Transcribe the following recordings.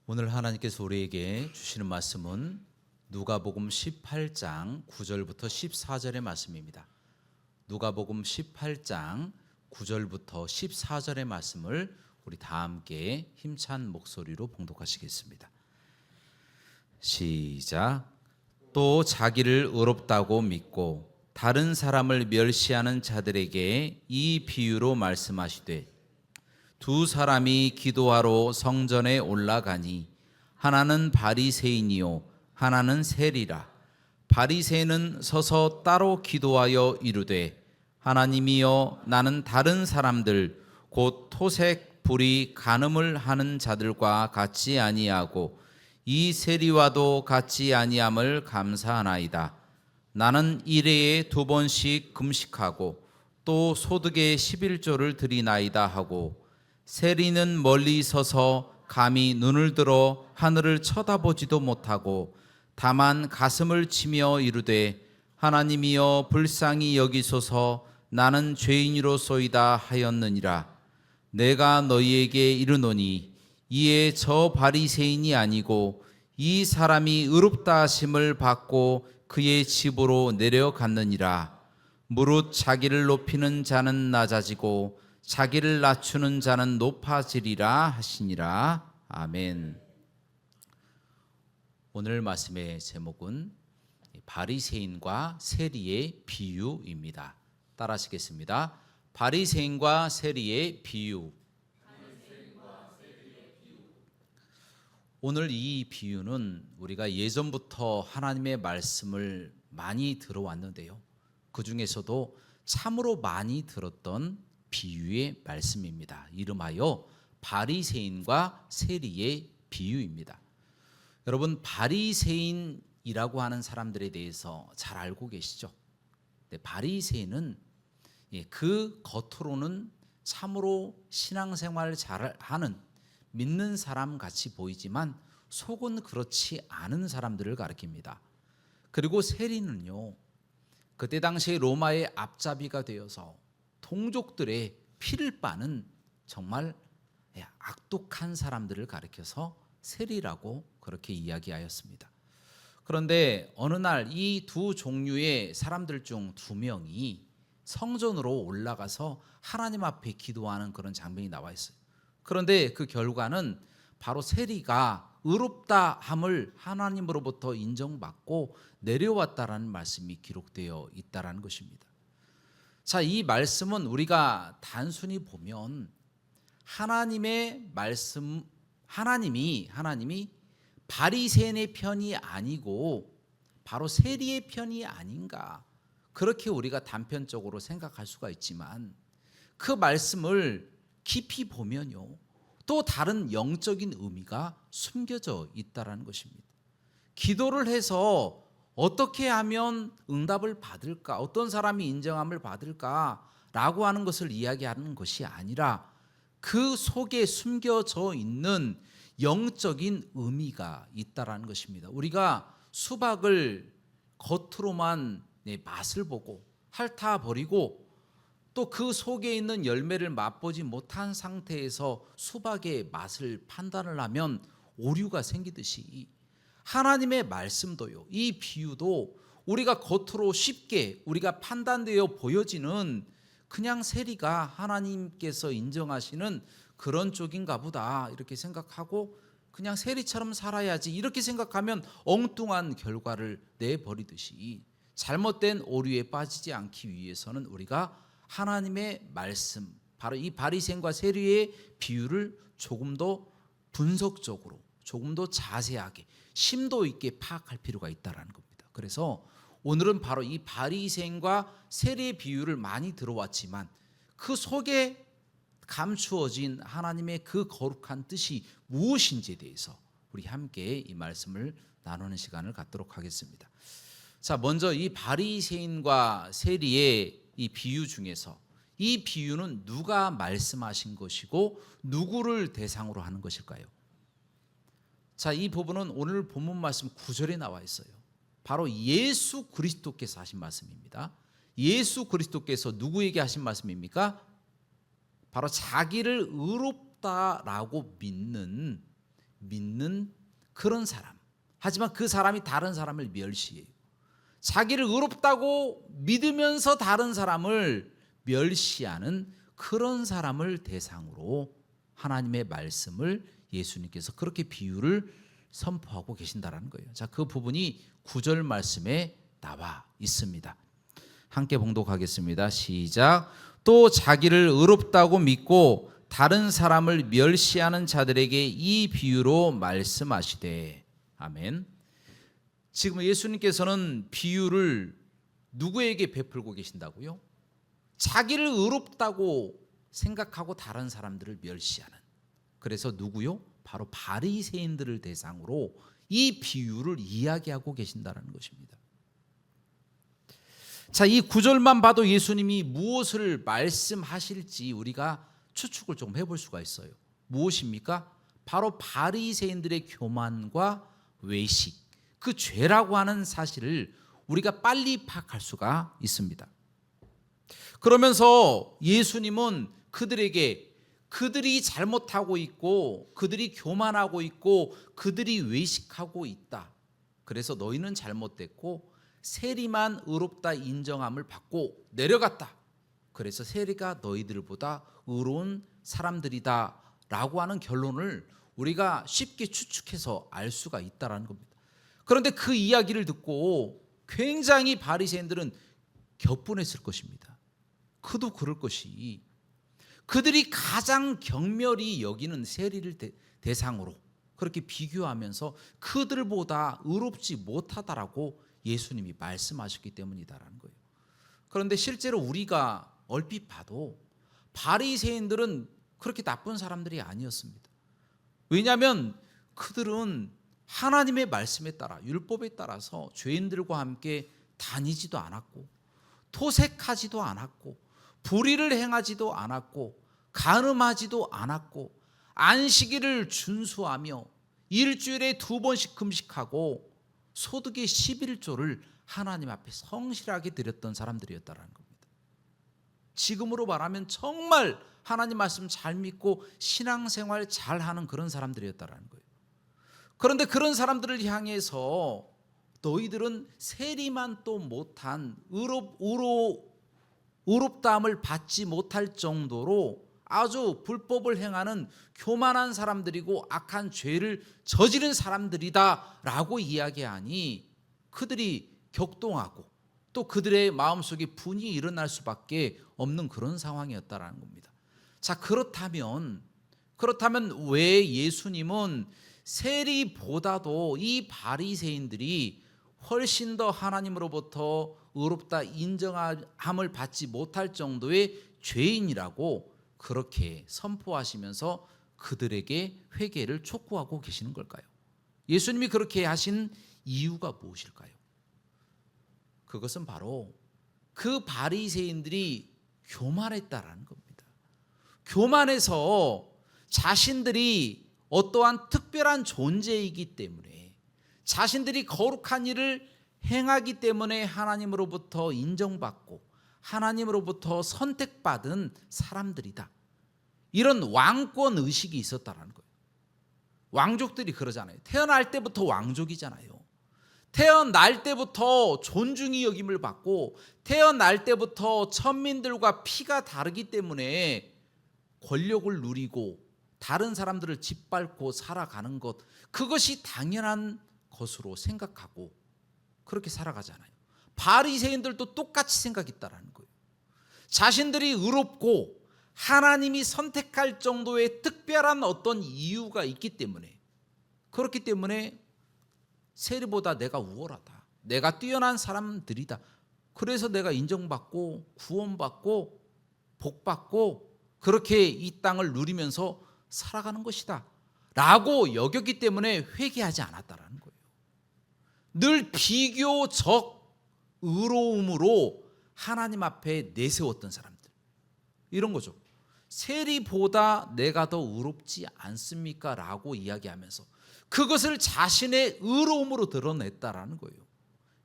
오늘 하나님께서 우리에게 주시는 말씀은 누가복음 18장 9절부터 14절의 말씀입니다. 누가복음 18장 9절부터 14절의 말씀을 우리 다 함께 힘찬 목소리로 봉독하시겠습니다. 시작. 또 자기를 의롭다고 믿고 다른 사람을 멸시하는 자들에게 이 비유로 말씀하시되, 두 사람이 기도하러 성전에 올라가니 하나는 바리새인이요 하나는 세리라. 바리새인은 서서 따로 기도하여 이르되, 하나님이여, 나는 다른 사람들 곧 토색 불의 간음을 하는 자들과 같지 아니하고 이 세리와도 같지 아니함을 감사하나이다. 나는 일해에 2번씩 금식하고 또 소득의 11조를 드리나이다 하고, 세리는 멀리 서서 감히 눈을 들어 하늘을 쳐다보지도 못하고 다만 가슴을 치며 이르되, 하나님이여 불쌍히 여기소서, 나는 죄인이로소이다 하였느니라. 내가 너희에게 이르노니 이에 저 바리새인이 아니고 이 사람이 의롭다 하심을 받고 그의 집으로 내려갔느니라. 무릇 자기를 높이는 자는 낮아지고 자기를 낮추는 자는 높아지리라 하시니라. 아멘. 오늘 말씀의 제목은 바리새인과 세리의 비유입니다. 따라하시겠습니다. 바리새인과 세리의 비유. 오늘 이 비유는 우리가 예전부터 하나님의 말씀을 많이 들어왔는데요, 그 중에서도 참으로 많이 들었던 비유의 말씀입니다. 이름하여 바리새인과 세리의 비유입니다. 여러분, 바리새인이라고 하는 사람들에 대해서 잘 알고 계시죠? 바리새인은 그 겉으로는 참으로 신앙생활 잘하는 믿는 사람 같이 보이지만 속은 그렇지 않은 사람들을 가리킵니다. 그리고 세리는요, 그때 당시에 로마의 앞잡이가 되어서 동족들의 피를 빠는 정말 악독한 사람들을 가리켜서 세리라고 그렇게 이야기하였습니다. 그런데 어느 날 이 두 종류의 사람들 중 2명이 성전으로 올라가서 하나님 앞에 기도하는 그런 장면이 나와 있어요. 그런데 그 결과는 바로 세리가 의롭다 함을 하나님으로부터 인정받고 내려왔다라는 말씀이 기록되어 있다라는 것입니다. 자, 이 말씀은 우리가 단순히 보면 하나님의 말씀, 하나님이 바리새인의 편이 아니고 바로 세리의 편이 아닌가, 그렇게 우리가 단편적으로 생각할 수가 있지만 그 말씀을 깊이 보면요, 또 다른 영적인 의미가 숨겨져 있다는 것입니다. 기도를 해서 어떻게 하면 응답을 받을까, 어떤 사람이 인정함을 받을까라고 하는 것을 이야기하는 것이 아니라 그 속에 숨겨져 있는 영적인 의미가 있다는 것입니다. 우리가 수박을 겉으로만 맛을 보고 핥아버리고 또 그 속에 있는 열매를 맛보지 못한 상태에서 수박의 맛을 판단을 하면 오류가 생기듯이 하나님의 말씀도요, 이 비유도 우리가 겉으로 쉽게 우리가 판단되어 보여지는 그냥 세리가 하나님께서 인정하시는 그런 쪽인가 보다 이렇게 생각하고 그냥 세리처럼 살아야지 이렇게 생각하면 엉뚱한 결과를 내버리듯이 잘못된 오류에 빠지지 않기 위해서는 우리가 하나님의 말씀, 바로 이 바리새인과 세리의 비유를 조금 더 분석적으로, 조금 더 자세하게, 심도 있게 파악할 필요가 있다는 겁니다. 그래서 오늘은 바로 이 바리새인과 세리의 비유를 많이 들어왔지만 그 속에 감추어진 하나님의 그 거룩한 뜻이 무엇인지에 대해서 우리 함께 이 말씀을 나누는 시간을 갖도록 하겠습니다. 자, 먼저 이 바리새인과 세리의 이 비유 중에서 이 비유는 누가 말씀하신 것이고 누구를 대상으로 하는 것일까요? 자, 이 부분은 오늘 본문 말씀 9절에 나와 있어요. 바로 예수 그리스도께서 하신 말씀입니다. 예수 그리스도께서 누구에게 하신 말씀입니까? 바로 자기를 의롭다라고 믿는 그런 사람. 하지만 그 사람이 다른 사람을 멸시해요. 자기를 의롭다고 믿으면서 다른 사람을 멸시하는 그런 사람을 대상으로 하나님의 말씀을 예수님께서 그렇게 비유를 선포하고 계신다라는 거예요. 자, 그 부분이 9절 말씀에 나와 있습니다. 함께 봉독하겠습니다. 시작. 또 자기를 의롭다고 믿고 다른 사람을 멸시하는 자들에게 이 비유로 말씀하시되. 아멘. 지금 예수님께서는 비유를 누구에게 베풀고 계신다고요? 자기를 의롭다고 생각하고 다른 사람들을 멸시하는. 그래서 누구요? 바로 바리새인들을 대상으로 이 비유를 이야기하고 계신다는 것입니다. 자, 이 구절만 봐도 예수님이 무엇을 말씀하실지 우리가 추측을 좀 해볼 수가 있어요. 무엇입니까? 바로 바리새인들의 교만과 외식, 그 죄라고 하는 사실을 우리가 빨리 파악할 수가 있습니다. 그러면서 예수님은 그들에게 그들이 잘못하고 있고 그들이 교만하고 있고 그들이 외식하고 있다. 그래서 너희는 잘못됐고 세리만 의롭다 인정함을 받고 내려갔다. 그래서 세리가 너희들보다 의로운 사람들이다 라고 하는 결론을 우리가 쉽게 추측해서 알 수가 있다는 겁니다. 그런데 그 이야기를 듣고 굉장히 바리새인들은 격분했을 것입니다. 그도 그럴 것이 그들이 가장 경멸히 여기는 세리를 대상으로 그렇게 비교하면서 그들보다 의롭지 못하다라고 예수님이 말씀하셨기 때문이다라는 거예요. 그런데 실제로 우리가 얼핏 봐도 바리새인들은 그렇게 나쁜 사람들이 아니었습니다. 왜냐하면 그들은 하나님의 말씀에 따라 율법에 따라서 죄인들과 함께 다니지도 않았고 토색하지도 않았고 불의를 행하지도 않았고 간음하지도 않았고 안식일을 준수하며 일주일에 2번씩 금식하고 소득의 11조를 하나님 앞에 성실하게 드렸던 사람들이었다는 겁니다. 지금으로 말하면 정말 하나님 말씀 잘 믿고 신앙생활 잘하는 그런 사람들이었다는 거예요. 그런데 그런 사람들을 향해서 너희들은 세리만 또 못한 의롭다함을 받지 못할 정도로 아주 불법을 행하는 교만한 사람들이고 악한 죄를 저지른 사람들이다 라고 이야기하니 그들이 격동하고 또 그들의 마음속에 분이 일어날 수밖에 없는 그런 상황이었다라는 겁니다. 자, 그렇다면 왜 예수님은 세리보다도 이 바리새인들이 훨씬 더 하나님으로부터 의롭다 인정함을 받지 못할 정도의 죄인이라고 그렇게 선포하시면서 그들에게 회개를 촉구하고 계시는 걸까요? 예수님이 그렇게 하신 이유가 무엇일까요? 그것은 바로 그 바리새인들이 교만했다라는 겁니다. 교만해서 자신들이 어떠한 특별한 존재이기 때문에 자신들이 거룩한 일을 행하기 때문에 하나님으로부터 인정받고 하나님으로부터 선택받은 사람들이다. 이런 왕권 의식이 있었다는 거예요. 왕족들이 그러잖아요. 태어날 때부터 왕족이잖아요. 태어날 때부터 존중이 여김을 받고 태어날 때부터 천민들과 피가 다르기 때문에 권력을 누리고 다른 사람들을 짓밟고 살아가는 것, 그것이 당연한 것으로 생각하고 그렇게 살아가잖아요. 바리새인들도 똑같이 생각했다라는 거예요. 자신들이 의롭고 하나님이 선택할 정도의 특별한 어떤 이유가 있기 때문에, 그렇기 때문에 세리보다 내가 우월하다, 내가 뛰어난 사람들이다, 그래서 내가 인정받고 구원받고 복받고 그렇게 이 땅을 누리면서 살아가는 것이다 라고 여겼기 때문에 회개하지 않았다라는 거예요. 늘 비교적 의로움으로 하나님 앞에 내세웠던 사람들, 이런 거죠. 세리보다 내가 더 의롭지 않습니까? 라고 이야기하면서 그것을 자신의 의로움으로 드러냈다라는 거예요.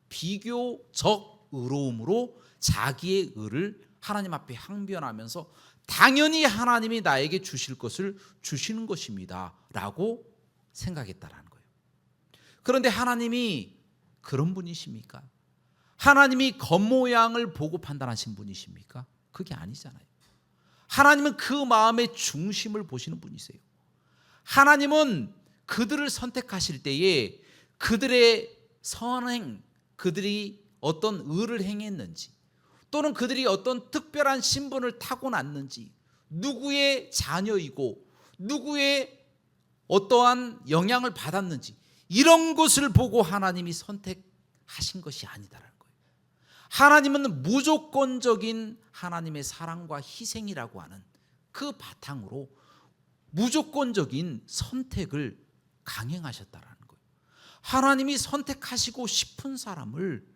비교적 의로움으로 자기의 의를 하나님 앞에 항변하면서 당연히 하나님이 나에게 주실 것을 주시는 것입니다 라고 생각했다라는 거예요. 그런데 하나님이 그런 분이십니까? 하나님이 겉모양을 보고 판단하신 분이십니까? 그게 아니잖아요. 하나님은 그 마음의 중심을 보시는 분이세요. 하나님은 그들을 선택하실 때에 그들의 선행, 그들이 어떤 의를 행했는지, 또는 그들이 어떤 특별한 신분을 타고났는지, 누구의 자녀이고 누구의 어떠한 영향을 받았는지, 이런 것을 보고 하나님이 선택하신 것이 아니다라는 거예요. 하나님은 무조건적인 하나님의 사랑과 희생이라고 하는 그 바탕으로 무조건적인 선택을 강행하셨다라는 거예요. 하나님이 선택하시고 싶은 사람을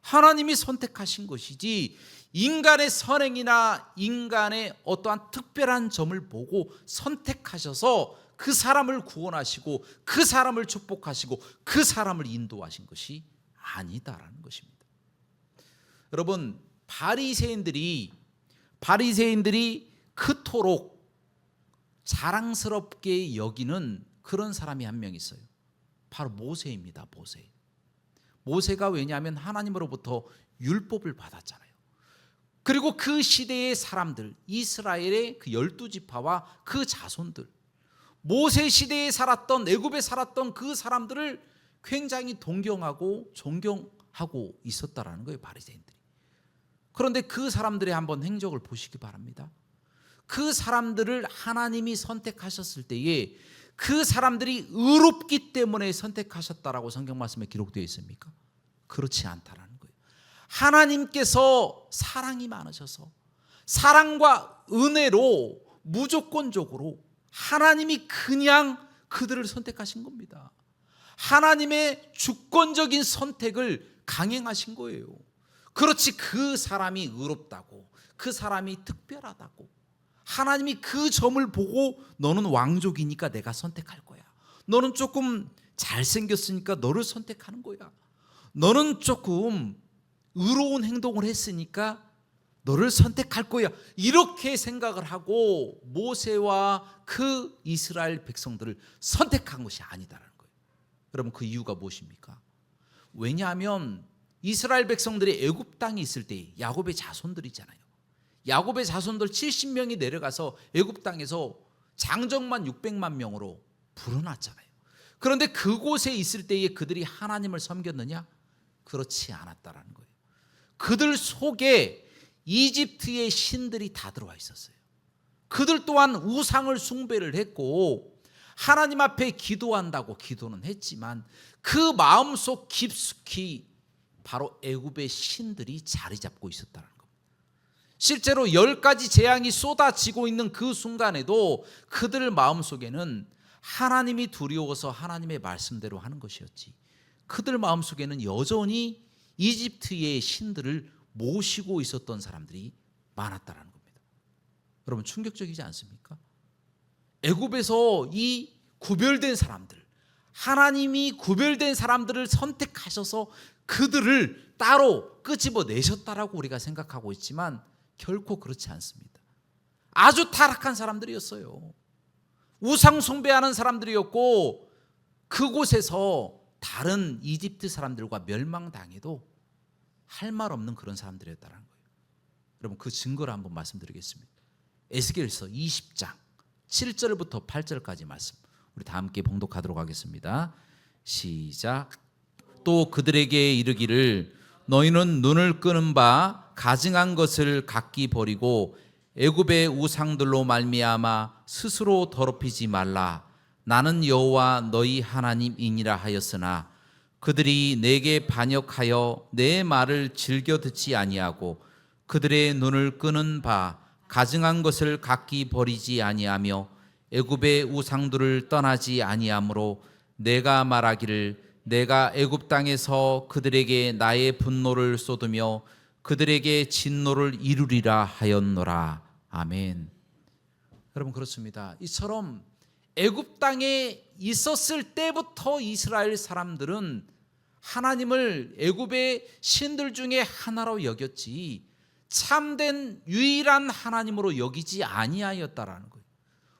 하나님이 선택하신 것이지, 인간의 선행이나 인간의 어떠한 특별한 점을 보고 선택하셔서 그 사람을 구원하시고 그 사람을 축복하시고 그 사람을 인도하신 것이 아니다라는 것입니다. 여러분, 바리새인들이 그토록 자랑스럽게 여기는 그런 사람이 한 명 있어요. 바로 모세입니다. 모세가 왜냐하면 하나님으로부터 율법을 받았잖아요. 그리고 그 시대의 사람들, 이스라엘의 그 12지파와 그 자손들, 모세 시대에 살았던, 애굽에 살았던 그 사람들을 굉장히 동경하고 존경하고 있었다라는 거예요, 바리새인들이. 그런데 그 사람들의 한번 행적을 보시기 바랍니다. 그 사람들을 하나님이 선택하셨을 때에 그 사람들이 의롭기 때문에 선택하셨다라고 성경 말씀에 기록되어 있습니까? 그렇지 않다라는 거예요. 하나님께서 사랑이 많으셔서 사랑과 은혜로 무조건적으로 하나님이 그냥 그들을 선택하신 겁니다. 하나님의 주권적인 선택을 강행하신 거예요. 그렇지, 그 사람이 의롭다고, 그 사람이 특별하다고, 하나님이 그 점을 보고 너는 왕족이니까 내가 선택할 거야, 너는 조금 잘생겼으니까 너를 선택하는 거야, 너는 조금 의로운 행동을 했으니까 너를 선택할 거야, 이렇게 생각을 하고 모세와 그 이스라엘 백성들을 선택한 것이 아니다라는 거예요. 여러분, 그 이유가 무엇입니까? 왜냐하면 이스라엘 백성들이 애굽 땅에 있을 때 야곱의 자손들이잖아요. 야곱의 자손들 70명이 내려가서 애굽 땅에서 장정만 600만 명으로 불어났잖아요. 그런데 그곳에 있을 때에 그들이 하나님을 섬겼느냐? 그렇지 않았다라는 거예요. 그들 속에 이집트의 신들이 다 들어와 있었어요. 그들 또한 우상을 숭배를 했고 하나님 앞에 기도한다고 기도는 했지만 그 마음속 깊숙이 바로 애굽의 신들이 자리 잡고 있었다는 겁니다. 실제로 10가지 재앙이 쏟아지고 있는 그 순간에도 그들 마음속에는 하나님이 두려워서 하나님의 말씀대로 하는 것이었지, 그들 마음속에는 여전히 이집트의 신들을 모시고 있었던 사람들이 많았다는 겁니다. 여러분, 충격적이지 않습니까? 애굽에서 이 구별된 사람들, 하나님이 구별된 사람들을 선택하셔서 그들을 따로 끄집어내셨다라고 우리가 생각하고 있지만 결코 그렇지 않습니다. 아주 타락한 사람들이었어요. 우상 숭배하는 사람들이었고 그곳에서 다른 이집트 사람들과 멸망당해도 할 말 없는 그런 사람들이었다는 거예요. 여러분, 그 증거를 한번 말씀드리겠습니다. 에스겔서 20장 7절부터 8절까지 말씀, 우리 다 함께 봉독하도록 하겠습니다. 시작. 또 그들에게 이르기를 너희는 눈을 끄는 바 가증한 것을 각기 버리고 애굽의 우상들로 말미암아 스스로 더럽히지 말라. 나는 여호와 너희 하나님이니라 하였으나 그들이 내게 반역하여 내 말을 즐겨 듣지 아니하고 그들의 눈을 끄는 바 가증한 것을 각기 버리지 아니하며 애굽의 우상들을 떠나지 아니하므로 내가 말하기를 내가 애굽 땅에서 그들에게 나의 분노를 쏟으며 그들에게 진노를 이루리라 하였노라. 아멘. 여러분, 그렇습니다. 이처럼 애굽 땅에 있었을 때부터 이스라엘 사람들은 하나님을 애굽의 신들 중에 하나로 여겼지 참된 유일한 하나님으로 여기지 아니하였다라는 거예요.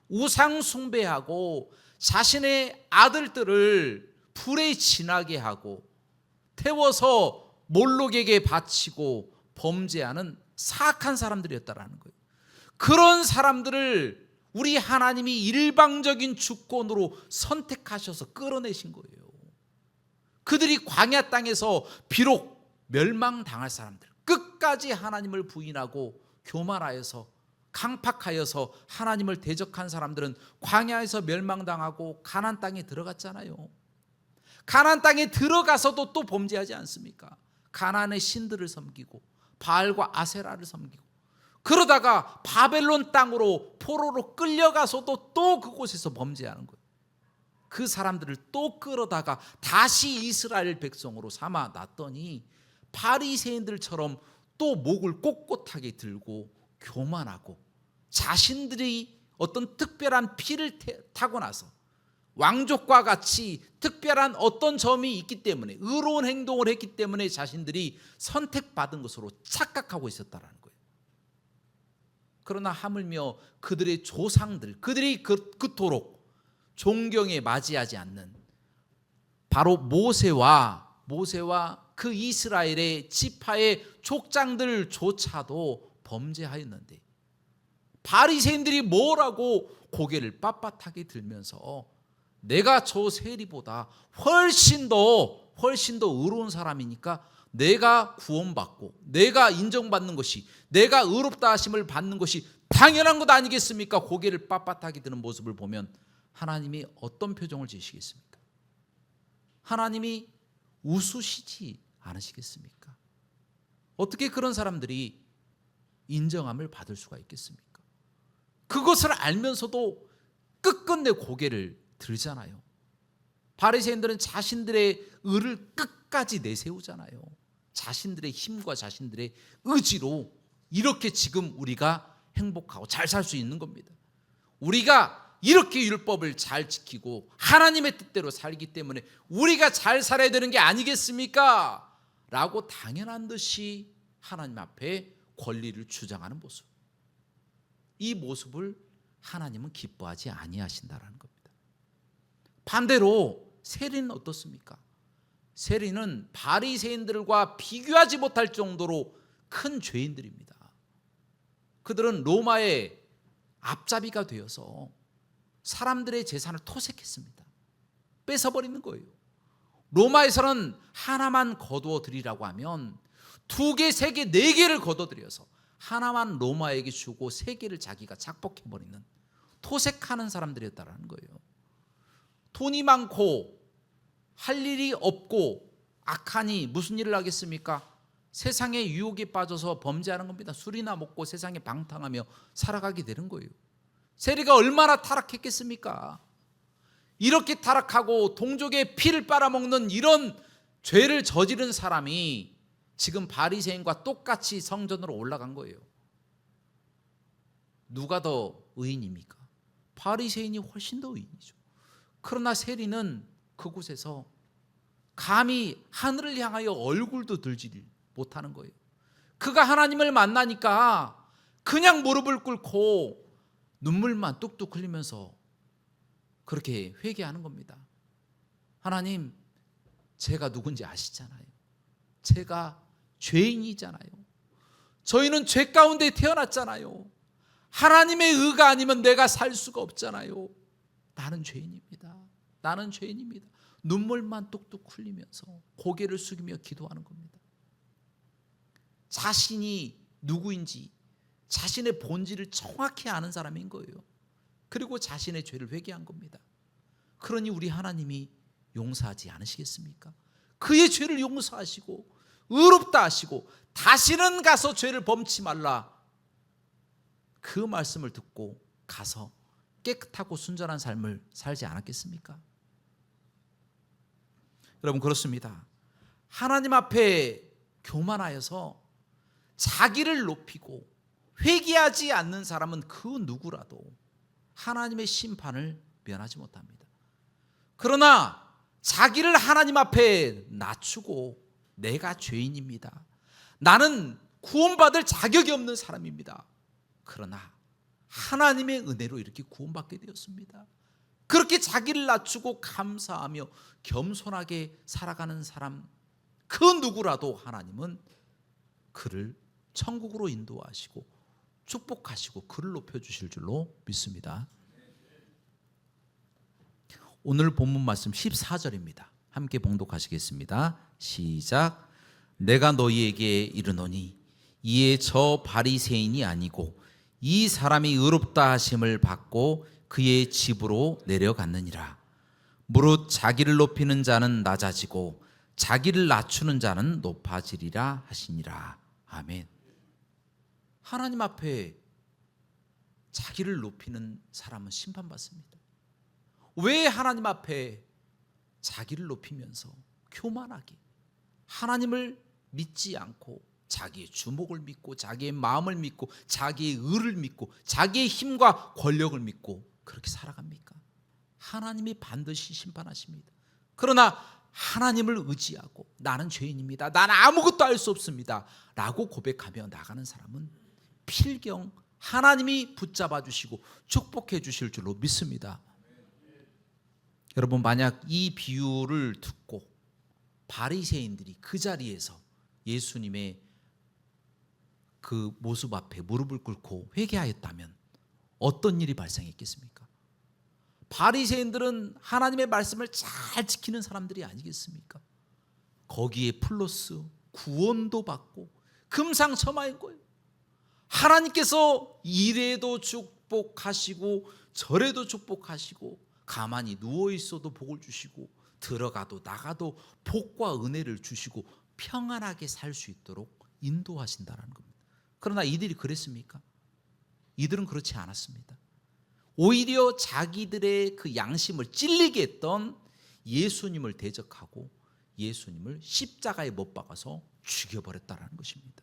우상 숭배하고 자신의 아들들을 불에 지나게 하고 태워서 몰록에게 바치고 범죄하는 사악한 사람들이었다라는 거예요. 그런 사람들을 우리 하나님이 일방적인 주권으로 선택하셔서 끌어내신 거예요. 그들이 광야 땅에서 비록 멸망당할 사람들, 끝까지 하나님을 부인하고 교만하여서 강팍하여서 하나님을 대적한 사람들은 광야에서 멸망당하고 가나안 땅에 들어갔잖아요. 가나안 땅에 들어가서도 또 범죄하지 않습니까? 가나안의 신들을 섬기고 바알과 아세라를 섬기고 그러다가 바벨론 땅으로 포로로 끌려가서도 또 그곳에서 범죄하는 거예요. 그 사람들을 또 끌어다가 다시 이스라엘 백성으로 삼아 놨더니 바리새인들처럼 또 목을 꼿꼿하게 들고 교만하고 자신들이 어떤 특별한 피를 타고 나서 왕족과 같이 특별한 어떤 점이 있기 때문에 의로운 행동을 했기 때문에 자신들이 선택받은 것으로 착각하고 있었다는 거예요. 그러나 하물며 그들의 조상들, 그들이 그토록 존경에 맞이하지 않는 바로 모세와 그 이스라엘의 지파의 족장들조차도 범죄하였는데 바리새인들이 뭐라고 고개를 빳빳하게 들면서 내가 저 세리보다 훨씬 더 의로운 사람이니까 내가 구원받고 내가 인정받는 것이, 내가 의롭다 하심을 받는 것이 당연한 것 아니겠습니까? 고개를 빳빳하게 드는 모습을 보면 하나님이 어떤 표정을 지으시겠습니까? 하나님이 웃으시지 않으시겠습니까? 어떻게 그런 사람들이 인정함을 받을 수가 있겠습니까? 그것을 알면서도 끝끝내 고개를 들잖아요. 바리새인들은 자신들의 의를 끝까지 내세우잖아요. 자신들의 힘과 자신들의 의지로 이렇게 지금 우리가 행복하고 잘 살 수 있는 겁니다. 우리가 이렇게 율법을 잘 지키고 하나님의 뜻대로 살기 때문에 우리가 잘 살아야 되는 게 아니겠습니까? 라고 당연한 듯이 하나님 앞에 권리를 주장하는 모습, 이 모습을 하나님은 기뻐하지 아니하신다라는 겁니다. 반대로 세리는 어떻습니까? 세리는 바리새인들과 비교하지 못할 정도로 큰 죄인들입니다. 그들은 로마의 앞잡이가 되어서 사람들의 재산을 토색했습니다. 뺏어버리는 거예요. 로마에서는 하나만 거두어 드리라고 하면 2개, 3개, 4개를 거둬 들여서 하나만 로마에게 주고 3개를 자기가 착복해버리는, 토색하는 사람들이었다는 거예요. 돈이 많고 할 일이 없고 악하니 무슨 일을 하겠습니까? 세상의 유혹에 빠져서 범죄하는 겁니다. 술이나 먹고 세상에 방탕하며 살아가게 되는 거예요. 세리가 얼마나 타락했겠습니까? 이렇게 타락하고 동족의 피를 빨아먹는 이런 죄를 저지른 사람이 지금 바리새인과 똑같이 성전으로 올라간 거예요. 누가 더 의인입니까? 바리새인이 훨씬 더 의인이죠. 그러나 세리는 그곳에서 감히 하늘을 향하여 얼굴도 들지 못하는 거예요. 그가 하나님을 만나니까 그냥 무릎을 꿇고 눈물만 뚝뚝 흘리면서 그렇게 회개하는 겁니다. 하나님, 제가 누군지 아시잖아요. 제가 죄인이잖아요. 저희는 죄 가운데 태어났잖아요. 하나님의 의가 아니면 내가 살 수가 없잖아요. 나는 죄인입니다. 나는 죄인입니다. 눈물만 뚝뚝 흘리면서 고개를 숙이며 기도하는 겁니다. 자신이 누구인지 자신의 본질을 정확히 아는 사람인 거예요. 그리고 자신의 죄를 회개한 겁니다. 그러니 우리 하나님이 용서하지 않으시겠습니까? 그의 죄를 용서하시고 의롭다 하시고 다시는 가서 죄를 범치 말라, 그 말씀을 듣고 가서 깨끗하고 순전한 삶을 살지 않았겠습니까? 여러분, 그렇습니다. 하나님 앞에 교만하여서 자기를 높이고 회개하지 않는 사람은 그 누구라도 하나님의 심판을 면하지 못합니다. 그러나 자기를 하나님 앞에 낮추고 내가 죄인입니다, 나는 구원받을 자격이 없는 사람입니다. 그러나 하나님의 은혜로 이렇게 구원받게 되었습니다. 그렇게 자기를 낮추고 감사하며 겸손하게 살아가는 사람, 그 누구라도 하나님은 그를 천국으로 인도하시고 축복하시고 그를 높여주실 줄로 믿습니다. 오늘 본문 말씀 14절입니다. 함께 봉독하시겠습니다. 시작. 내가 너희에게 이르노니 이에 저 바리새인이 아니고 이 사람이 의롭다 하심을 받고 그의 집으로 내려갔느니라. 무릇 자기를 높이는 자는 낮아지고 자기를 낮추는 자는 높아지리라 하시니라. 아멘. 하나님 앞에 자기를 높이는 사람은 심판받습니다. 왜 하나님 앞에 자기를 높이면서 교만하게 하나님을 믿지 않고 자기의 주목을 믿고 자기의 마음을 믿고 자기의 의를 믿고 자기의 힘과 권력을 믿고 그렇게 살아갑니까? 하나님이 반드시 심판하십니다. 그러나 하나님을 의지하고 나는 죄인입니다, 나는 아무것도 할 수 없습니다 라고 고백하며 나가는 사람은 필경 하나님이 붙잡아 주시고 축복해 주실 줄로 믿습니다. 여러분, 만약 이 비유를 듣고 바리새인들이 그 자리에서 예수님의 그 모습 앞에 무릎을 꿇고 회개하였다면 어떤 일이 발생했겠습니까? 바리새인들은 하나님의 말씀을 잘 지키는 사람들이 아니겠습니까? 거기에 플러스 구원도 받고 금상첨화인 거예요. 하나님께서 이래도 축복하시고 저래도 축복하시고 가만히 누워있어도 복을 주시고 들어가도 나가도 복과 은혜를 주시고 평안하게 살 수 있도록 인도하신다는 겁니다. 그러나 이들이 그랬습니까? 이들은 그렇지 않았습니다. 오히려 자기들의 그 양심을 찔리게 했던 예수님을 대적하고 예수님을 십자가에 못 박아서 죽여버렸다는 것입니다.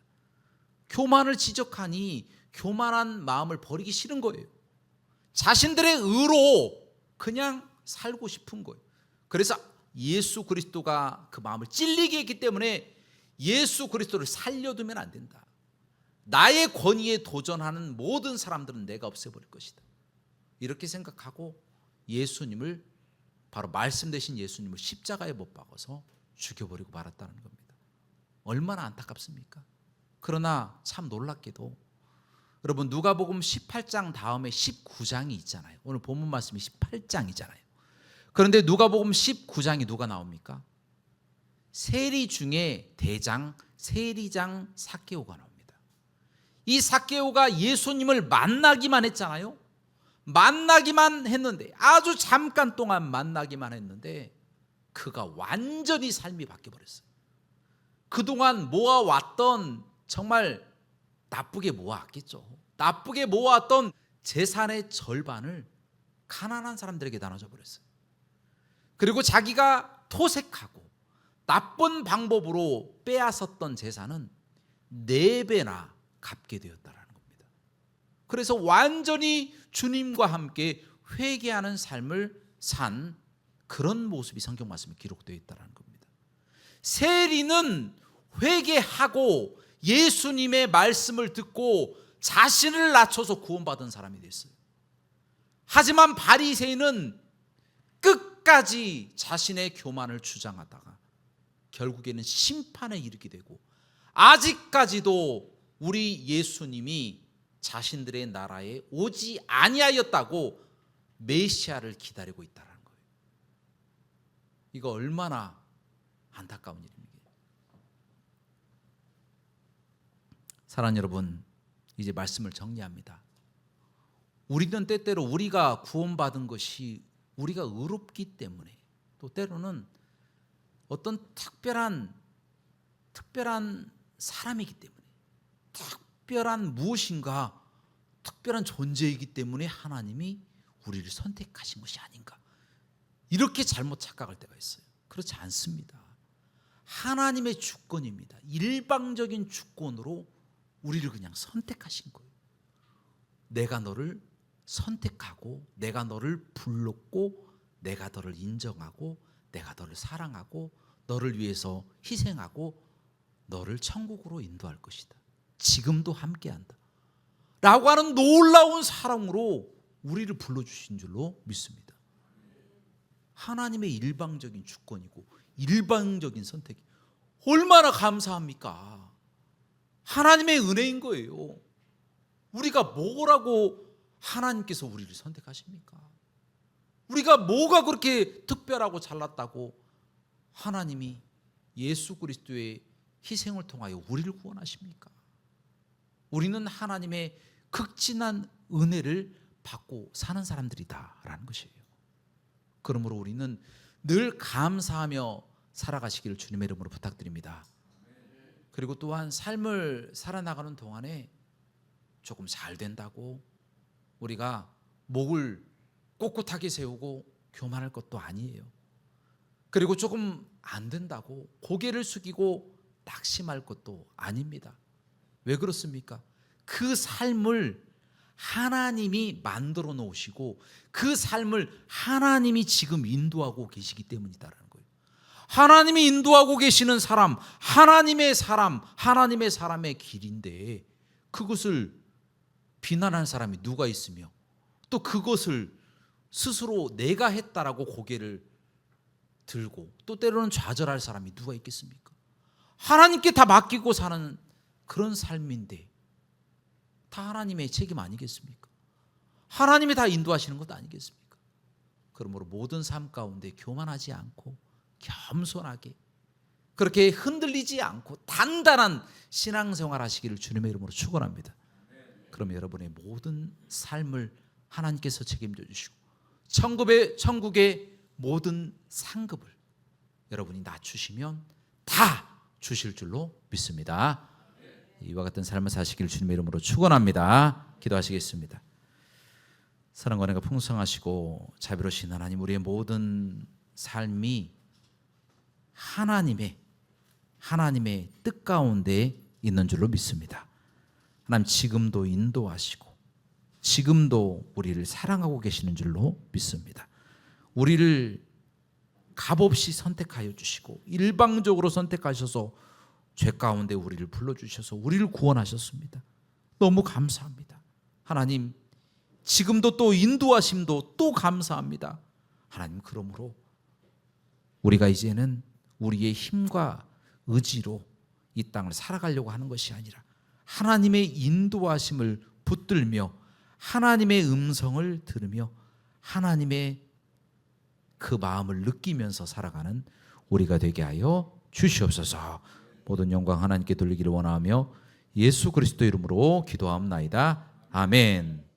교만을 지적하니 교만한 마음을 버리기 싫은 거예요. 자신들의 의로 그냥 살고 싶은 거예요. 그래서 예수 그리스도가 그 마음을 찔리게 했기 때문에 예수 그리스도를 살려두면 안 된다. 나의 권위에 도전하는 모든 사람들은 내가 없애버릴 것이다. 이렇게 생각하고 예수님을, 바로 말씀 되신 예수님을 십자가에 못 박아서 죽여버리고 말았다는 겁니다. 얼마나 안타깝습니까? 그러나 참 놀랍게도 여러분, 누가복음 18장 다음에 19장이 있잖아요. 오늘 본문 말씀이 18장이잖아요. 그런데 누가복음 19장이 누가 나옵니까? 세리 중에 대장 세리장 삭개오가 나옵니다. 이 삭개오가 예수님을 만나기만 했잖아요. 만나기만 했는데, 아주 잠깐 동안 만나기만 했는데 그가 완전히 삶이 바뀌어버렸어요. 그동안 모아왔던, 정말 나쁘게 모아왔겠죠. 나쁘게 모아왔던 재산의 절반을 가난한 사람들에게 나눠줘 버렸어요. 그리고 자기가 토색하고 나쁜 방법으로 빼앗았던 재산은 4배나 갚게 되었다는 겁니다. 그래서 완전히 주님과 함께 회개하는 삶을 산 그런 모습이 성경 말씀에 기록되어 있다는 겁니다. 세리는 회개하고 예수님의 말씀을 듣고 자신을 낮춰서 구원받은 사람이 됐어요. 하지만 바리새인은 끝까지 자신의 교만을 주장하다가 결국에는 심판에 이르게 되고, 아직까지도 우리 예수님이 자신들의 나라에 오지 아니하였다고 메시아를 기다리고 있다는 거예요. 이거 얼마나 안타까운 일입니까? 사랑하는 여러분, 이제 말씀을 정리합니다. 우리는 때때로 우리가 구원받은 것이 우리가 의롭기 때문에, 또 때로는 어떤 특별한 사람이기 때문에, 특별한 무엇인가, 특별한 존재이기 때문에 하나님이 우리를 선택하신 것이 아닌가, 이렇게 잘못 착각할 때가 있어요. 그렇지 않습니다. 하나님의 주권입니다. 일방적인 주권으로 우리를 그냥 선택하신 거예요. 내가 너를 선택하고 내가 너를 불렀고 내가 너를 인정하고 내가 너를 사랑하고 너를 위해서 희생하고 너를 천국으로 인도할 것이다. 지금도 함께한다 라고 하는 놀라운 사랑으로 우리를 불러주신 줄로 믿습니다. 하나님의 일방적인 주권이고 일방적인 선택이 얼마나 감사합니까? 하나님의 은혜인 거예요. 우리가 뭐라고 하나님께서 우리를 선택하십니까? 우리가 뭐가 그렇게 특별하고 잘났다고 하나님이 예수 그리스도의 희생을 통하여 우리를 구원하십니까? 우리는 하나님의 극진한 은혜를 받고 사는 사람들이다라는 것이에요. 그러므로 우리는 늘 감사하며 살아가시기를 주님의 이름으로 부탁드립니다. 그리고 또한 삶을 살아나가는 동안에 조금 잘 된다고 우리가 목을 꼿꼿하게 세우고 교만할 것도 아니에요. 그리고 조금 안 된다고 고개를 숙이고 낙심할 것도 아닙니다. 왜 그렇습니까? 그 삶을 하나님이 만들어 놓으시고 그 삶을 하나님이 지금 인도하고 계시기 때문이다라는 거예요. 하나님이 인도하고 계시는 사람, 하나님의 사람의 길인데 그것을 비난하는 사람이 누가 있으며 또 그것을 스스로 내가 했다라고 고개를 들고 또 때로는 좌절할 사람이 누가 있겠습니까? 하나님께 다 맡기고 사는 그런 삶인데 다 하나님의 책임 아니겠습니까? 하나님이 다 인도하시는 것 아니겠습니까? 그러므로 모든 삶 가운데 교만하지 않고 겸손하게 그렇게 흔들리지 않고 단단한 신앙생활 하시기를 주님의 이름으로 축원합니다. 그럼 여러분의 모든 삶을 하나님께서 책임져 주시고 천국의 모든 상급을 여러분이 낮추시면 다 주실 줄로 믿습니다. 이와 같은 삶을 사시기를 주님의 이름으로 축원합니다. 기도하시겠습니다. 사랑과 은혜가 풍성하시고 자비로우신 하나님, 우리의 모든 삶이 하나님의 뜻 가운데 있는 줄로 믿습니다. 하나님, 지금도 인도하시고 지금도 우리를 사랑하고 계시는 줄로 믿습니다. 우리를 값없이 선택하여 주시고 일방적으로 선택하셔서 죄 가운데 우리를 불러주셔서 우리를 구원하셨습니다. 너무 감사합니다. 하나님, 지금도 또 인도하심도 또 감사합니다. 하나님, 그러므로 우리가 이제는 우리의 힘과 의지로 이 땅을 살아가려고 하는 것이 아니라 하나님의 인도하심을 붙들며 하나님의 음성을 들으며 하나님의 그 마음을 느끼면서 살아가는 우리가 되게 하여 주시옵소서. 모든 영광 하나님께 돌리기를 원하며 예수 그리스도 이름으로 기도하옵나이다. 아멘.